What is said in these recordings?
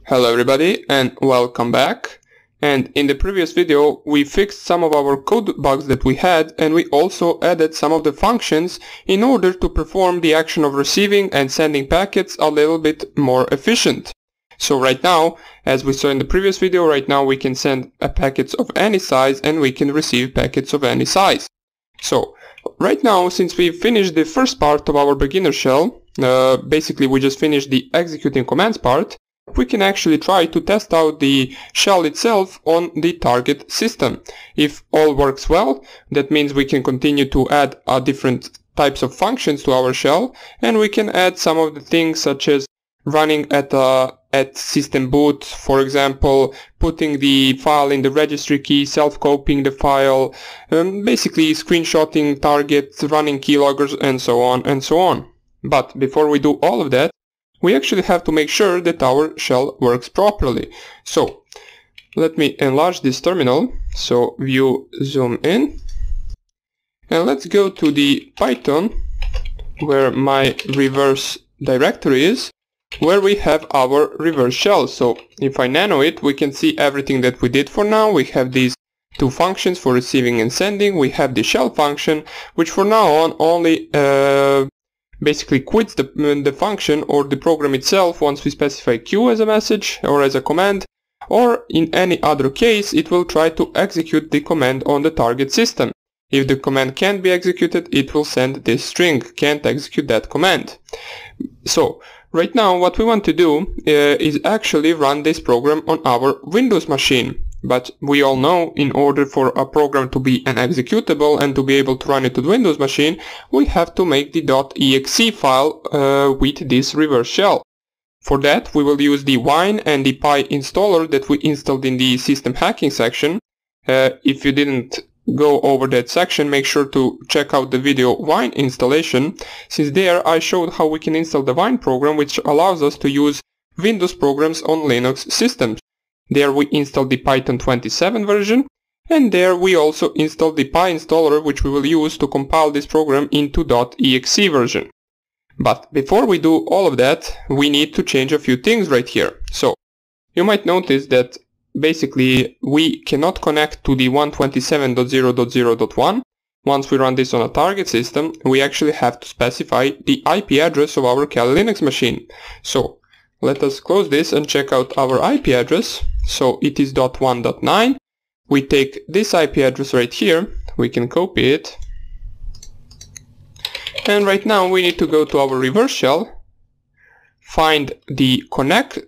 Hello everybody and welcome back. And in the previous video we fixed some of our code bugs that we had, and we also added some of the functions in order to perform the action of receiving and sending packets a little bit more efficient. So right now, as we saw in the previous video, right now we can send packets of any size and we can receive packets of any size. So right now, since we finished the first part of our beginner shell, basically we just finished the executing commands part, we can actually try to test out the shell itself on the target system. If all works well, that means we can continue to add different types of functions to our shell, and we can add some of the things such as running at system boot, for example, putting the file in the registry key, self-copying the file, basically screenshotting targets, running keyloggers, and so on and so on. But before we do all of that, we actually have to make sure that our shell works properly. So let me enlarge this terminal. So view, zoom in, and let's go to the Python where my reverse directory is, where we have our reverse shell. So if I nano it, we can see everything that we did for now. We have these two functions for receiving and sending. We have the shell function, which for now on only basically quits the function or the program itself once we specify Q as a message or as a command, or in any other case it will try to execute the command on the target system. If the command can't be executed, it will send this string, can't execute that command. So right now what we want to do is actually run this program on our Windows machine. But we all know, in order for a program to be an executable and to be able to run it to the Windows machine, we have to make the .exe file with this reverse shell. For that, we will use the wine and the py installer that we installed in the system hacking section. If you didn't go over that section, make sure to check out the video wine installation, since there I showed how we can install the wine program, which allows us to use Windows programs on Linux systems. There we installed the Python 27 version, and there we also installed the py installer, which we will use to compile this program into .exe version. But before we do all of that, we need to change a few things right here. So you might notice that basically we cannot connect to the 127.0.0.1. Once we run this on a target system, we actually have to specify the IP address of our Kali Linux machine. So let us close this and check out our IP address. So it is .1.9. We take this IP address right here, we can copy it, and right now we need to go to our reverse shell, find the connect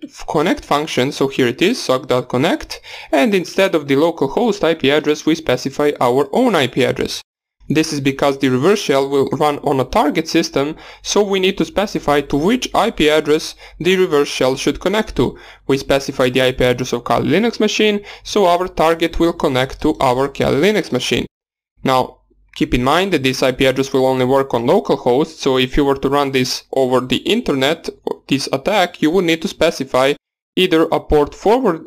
function. So here it is, sock.connect, and instead of the localhost IP address we specify our own IP address. This is because the reverse shell will run on a target system, so we need to specify to which IP address the reverse shell should connect to. We specify the IP address of Kali Linux machine, so our target will connect to our Kali Linux machine. Now keep in mind that this IP address will only work on localhost, so if you were to run this over the internet, this attack, you would need to specify either to port forward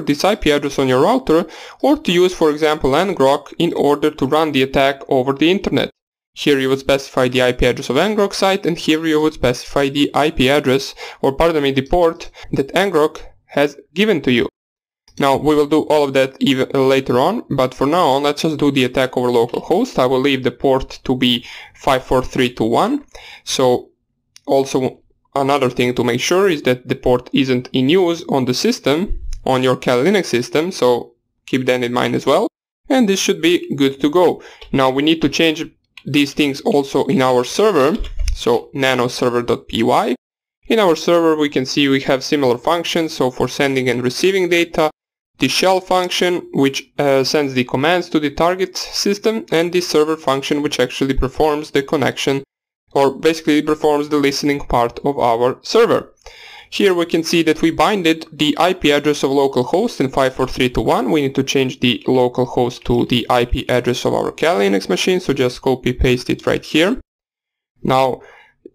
this IP address on your router, or to use, for example, ngrok in order to run the attack over the internet. Here you would specify the IP address of ngrok site, and here you would specify the IP address, or pardon me, the port that ngrok has given to you. Now we will do all of that even later on, but for now on, let's just do the attack over localhost. I will leave the port to be 54321. So also another thing to make sure is that the port isn't in use on the system, on your Kali Linux system, so keep that in mind as well, and this should be good to go. Now we need to change these things also in our server, so nanoserver.py. In our server we can see we have similar functions, so for sending and receiving data, the shell function which sends the commands to the target system, and the server function which actually performs the connection, or basically performs the listening part of our server. Here we can see that we binded the IP address of localhost in 54321. We need to change the localhost to the IP address of our Kali Linux machine, so just copy paste it right here. Now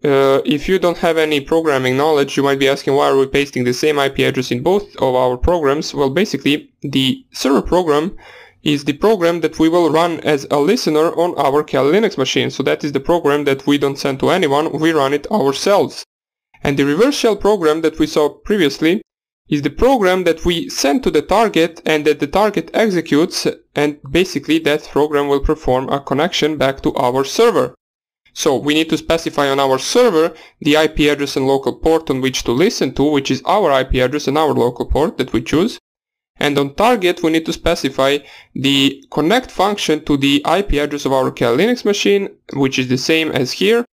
if you don't have any programming knowledge, you might be asking why are we pasting the same IP address in both of our programs. Well, basically the server program is the program that we will run as a listener on our Kali Linux machine. So that is the program that we don't send to anyone, we run it ourselves. And the reverse shell program that we saw previously is the program that we send to the target and that the target executes, and basically that program will perform a connection back to our server. So we need to specify on our server the IP address and local port on which to listen to, which is our IP address and our local port that we choose. And on target we need to specify the connect function to the IP address of our Kali Linux machine, which is the same as here,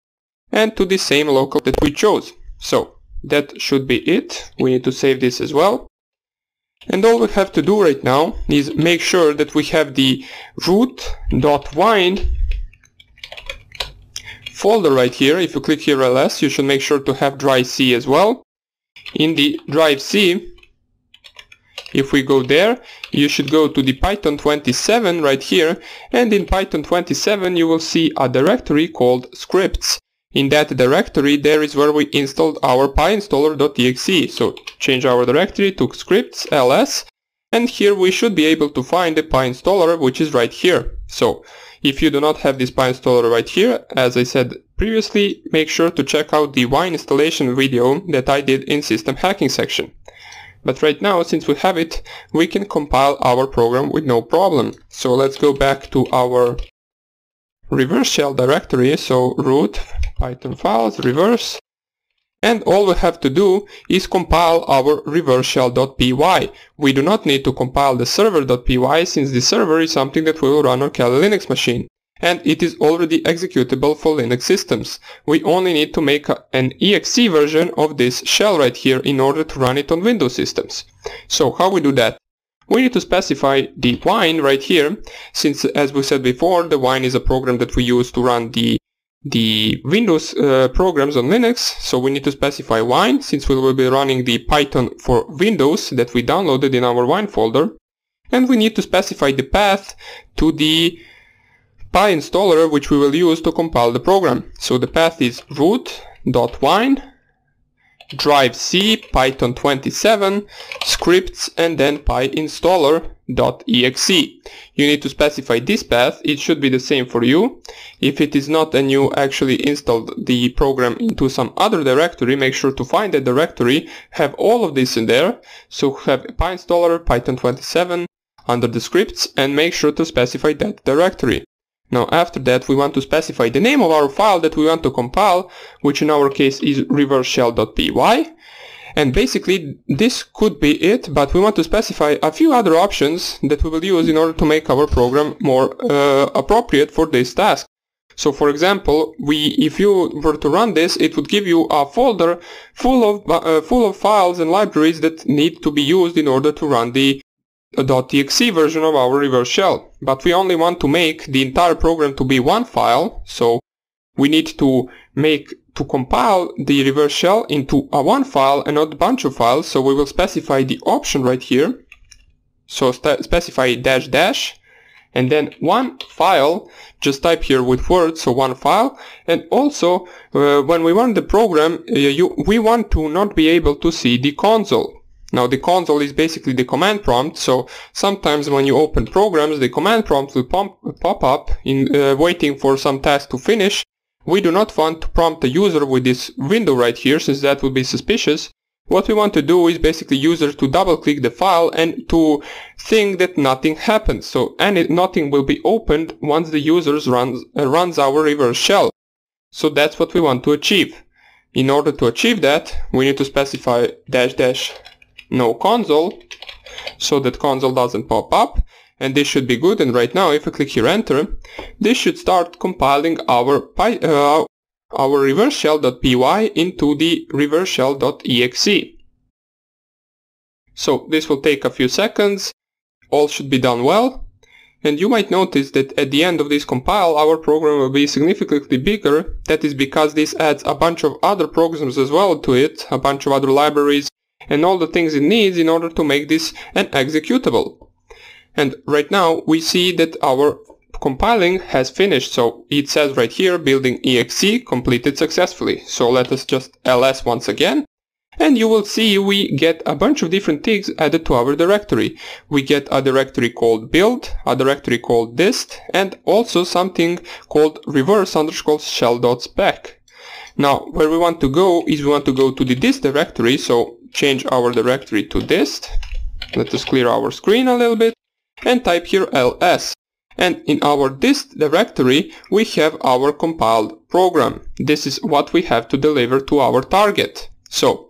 and to the same local that we chose. So that should be it. We need to save this as well. And all we have to do right now is make sure that we have the root.wine folder right here. If you click here ls, you should make sure to have drive C as well. In the drive C, if we go there, you should go to the Python 27 right here, and in Python 27 you will see a directory called scripts. In that directory there is where we installed our pyinstaller.exe. So change our directory to scripts ls, and here we should be able to find the pyinstaller, which is right here. So if you do not have this pyinstaller right here, as I said previously, make sure to check out the wine installation video that I did in system hacking section. But right now, since we have it, we can compile our program with no problem. So let's go back to our reverse shell directory, so root python files reverse, and all we have to do is compile our reverse shell.py. We do not need to compile the server.py, since the server is something that we will run on Kali Linux machine, and it is already executable for Linux systems. We only need to make an exe version of this shell right here in order to run it on Windows systems. So how we do that? We need to specify the wine right here, since as we said before, the wine is a program that we use to run the Windows programs on Linux. So we need to specify wine, since we will be running the Python for Windows that we downloaded in our wine folder. And we need to specify the path to the pyinstaller, which we will use to compile the program. So the path is root.wine drive C Python 27 scripts and then pyinstaller.exe. You need to specify this path. It should be the same for you. If it is not and you actually installed the program into some other directory, make sure to find the directory, have all of this in there. So have pyinstaller Python 27 under the scripts, and make sure to specify that directory. Now after that we want to specify the name of our file that we want to compile, which in our case is reverseshell.py. And basically this could be it, but we want to specify a few other options that we will use in order to make our program more appropriate for this task. So for example, if you were to run this, it would give you a folder full of files and libraries that need to be used in order to run the .exe version of our reverse shell. But we only want to make the entire program to be one file, so we need to compile the reverse shell into a one file and not a bunch of files. So we will specify the option right here. So specify -- and then one file, just type here with words, so one file. And also when we run the program, we want to not be able to see the console. Now the console is basically the command prompt, so sometimes when you open programs, the command prompt will pop up in waiting for some task to finish. We do not want to prompt the user with this window right here, since that would be suspicious. What we want to do is basically user to double click the file and to think that nothing happens. So nothing will be opened once the user runs our reverse shell. So that's what we want to achieve. In order to achieve that, we need to specify -- no console, so that console doesn't pop up, and this should be good. And right now if I click here enter, this should start compiling our reverse shell.py into the reverse shell.exe. So this will take a few seconds, all should be done well, and you might notice that at the end of this compile our program will be significantly bigger. That is because this adds a bunch of other programs as well to it, a bunch of other libraries, and all the things it needs in order to make this an executable. And right now we see that our compiling has finished, so it says right here building exe completed successfully. So let us just ls once again, and you will see we get a bunch of different things added to our directory. We get a directory called build, a directory called dist, and also something called reverse_shell.spec. Now where we want to go is we want to go to the dist directory, so change our directory to dist. Let us clear our screen a little bit and type here ls. And in our dist directory we have our compiled program. This is what we have to deliver to our target. So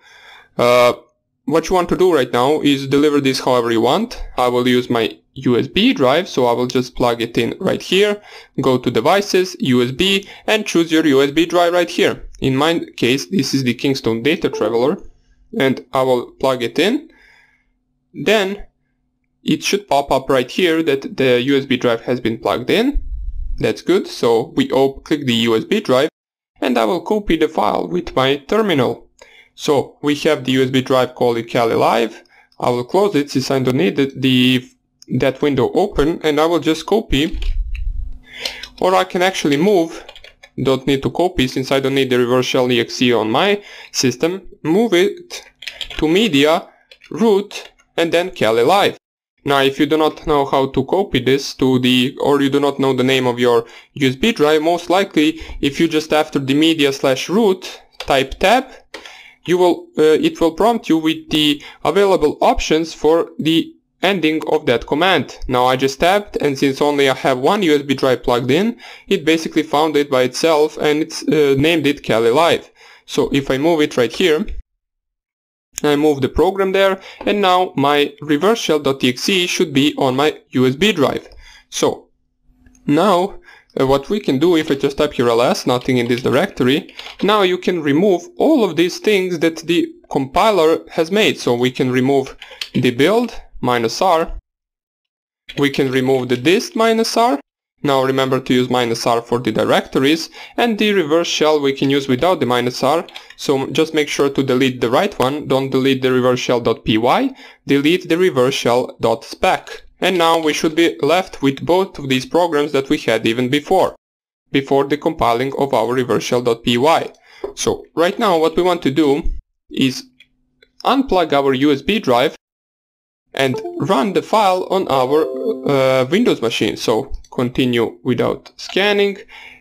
what you want to do right now is deliver this however you want. I will use my USB drive, so I will just plug it in right here, go to devices, USB, and choose your USB drive right here. In my case this is the Kingston Data Traveler, and I will plug it in. Then it should pop up right here that the USB drive has been plugged in. That's good. So we click the USB drive and I will copy the file with my terminal. So we have the USB drive called Kali Live. I will close it since I don't need that window open, and I will just copy, or I can actually move. Don't need to copy since I don't need the reverse shell exe on my system. Move it to media, root, and then Kali Live. Now if you do not know how to copy this to or you do not know the name of your USB drive, most likely if you just after the media/root type tab, it will prompt you with the available options for the ending of that command. Now I just tapped, and since only I have one USB drive plugged in, it basically found it by itself and it's named it Kali Live. So if I move it right here, I move the program there, and now my reverse shell.exe should be on my USB drive. So now what we can do, if I just type here ls, nothing in this directory, now you can remove all of these things that the compiler has made. So we can remove the build -r, we can remove the dist -r. Now remember to use -r for the directories, and the reverse shell we can use without the -r, so just make sure to delete the right one, don't delete the reverse shell.py, delete the reverse shell.spec. And now we should be left with both of these programs that we had even before the compiling of our reverse shell.py. So right now what we want to do is unplug our USB drive and run the file on our Windows machine. So continue without scanning,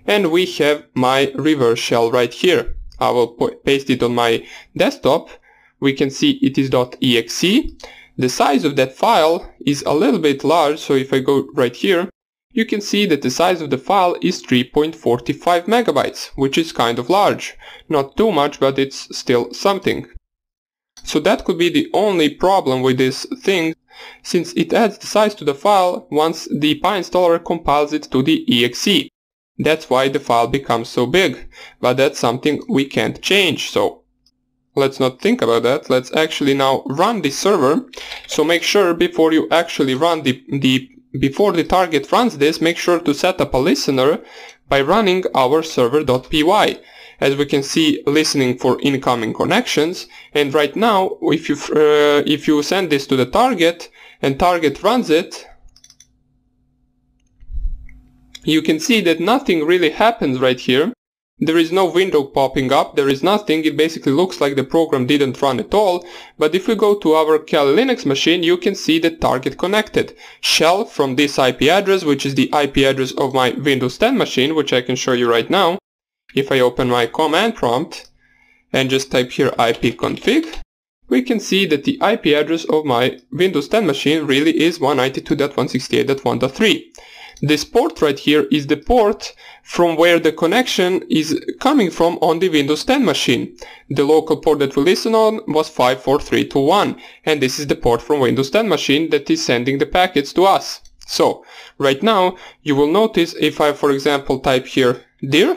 and we have my reverse shell right here. I will paste it on my desktop. We can see it is .exe. The size of that file is a little bit large, so if I go right here, you can see that the size of the file is 3.45 megabytes, which is kind of large. Not too much, but it's still something. So that could be the only problem with this thing, since it adds the size to the file once the PyInstaller compiles it to the exe. That's why the file becomes so big, but that's something we can't change, so let's not think about that. Let's actually now run the server. So make sure before you actually run before the target runs this, make sure to set up a listener by running our server.py. As we can see, listening for incoming connections, and right now if you send this to the target and target runs it, you can see that nothing really happens right here. There is no window popping up, there is nothing, it basically looks like the program didn't run at all. But if we go to our Kali Linux machine, you can see the target connected. Shell from this IP address, which is the IP address of my Windows 10 machine, which I can show you right now. If I open my command prompt and just type here ipconfig, we can see that the IP address of my Windows 10 machine really is 192.168.1.3. This port right here is the port from where the connection is coming from on the Windows 10 machine. The local port that we listen on was 54321, and this is the port from Windows 10 machine that is sending the packets to us. So right now you will notice if I, for example, type here dir,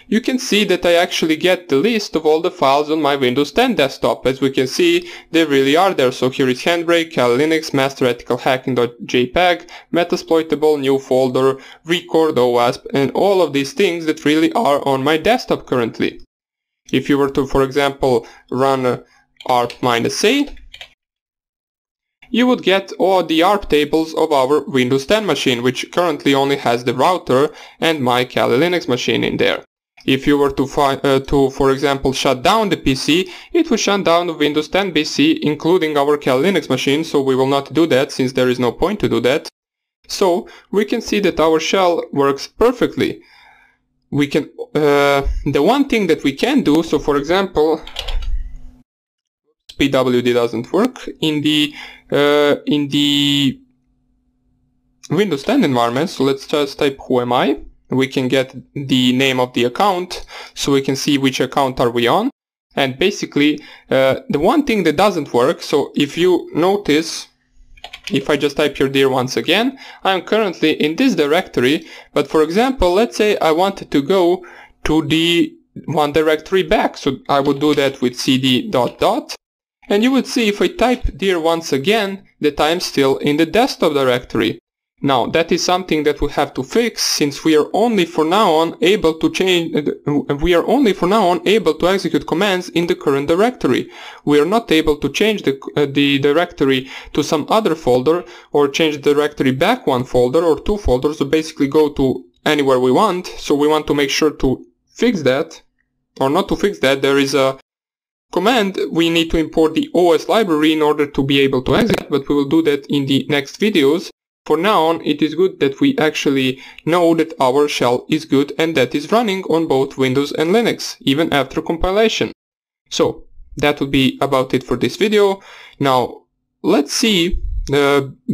you can see that I actually get the list of all the files on my Windows 10 desktop. As we can see, they really are there. So here is Handbrake, Kali Linux, Master Ethical Hacking.jpg, Metasploitable, new folder, Record, OWASP, and all of these things that really are on my desktop currently. If you were to, for example, run arp-a, you would get all the ARP tables of our Windows 10 machine, which currently only has the router and my Kali Linux machine in there. If you were to, for example, shut down the PC, it will shut down the Windows 10 PC, including our Kali Linux machine, so we will not do that since there is no point to do that. So we can see that our shell works perfectly. We can, the one thing that we can do, so for example, pwd doesn't work. In the Windows 10 environment, so let's just type who am I. We can get the name of the account, so we can see which account are we on. And basically, the one thing that doesn't work, so if you notice, if I just type here dir once again, I'm currently in this directory, but for example, let's say I wanted to go to the one directory back, so I would do that with cd ... and you would see if I type dir once again that I'm still in the desktop directory. Now that is something that we have to fix, since we are only for now on able to execute commands in the current directory. We are not able to change the directory to some other folder, or change the directory back one folder or two folders, so basically go to anywhere we want. So we want to make sure to fix that, or not to fix that. There is a command, we need to import the OS library in order to be able to execute, but we will do that in the next videos. For now on, it is good that we actually know that our shell is good and that is running on both Windows and Linux, even after compilation. So that would be about it for this video. Now let's see,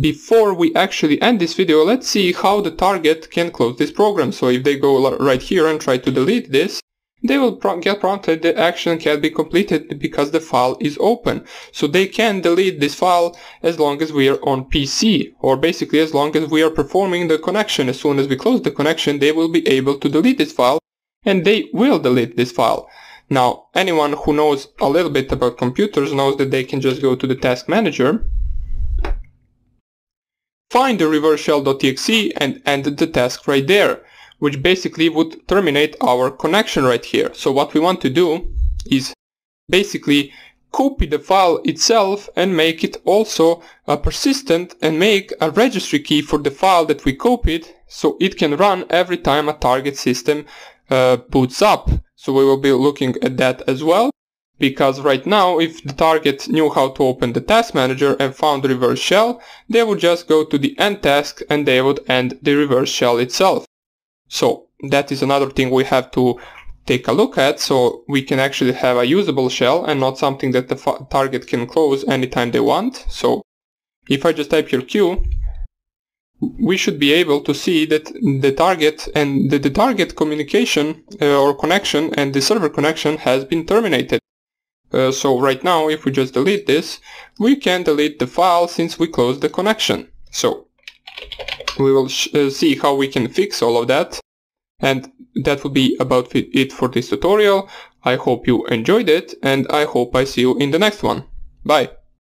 before we actually end this video, let's see how the target can close this program. So if they go right here and try to delete this, they will get prompted the action can't be completed because the file is open. So they can delete this file as long as we are on PC, or basically as long as we are performing the connection. As soon as we close the connection, they will be able to delete this file, and they will delete this file. Now, anyone who knows a little bit about computers knows that they can just go to the task manager, find the reverse shell.exe and end the task right there, which basically would terminate our connection right here. So what we want to do is basically copy the file itself and make it also persistent, and make a registry key for the file that we copied, so it can run every time a target system boots up. So we will be looking at that as well, because right now if the target knew how to open the task manager and found the reverse shell, they would just go to the end task and they would end the reverse shell itself. So that is another thing we have to take a look at, so we can actually have a usable shell and not something that the target can close anytime they want. So if I just type here Q, we should be able to see that the target and the target communication or connection and the server connection has been terminated. So right now if we just delete this, we can delete the file since we closed the connection. So we will see how we can fix all of that, and that will be about it for this tutorial. I hope you enjoyed it, and I hope I see you in the next one. Bye!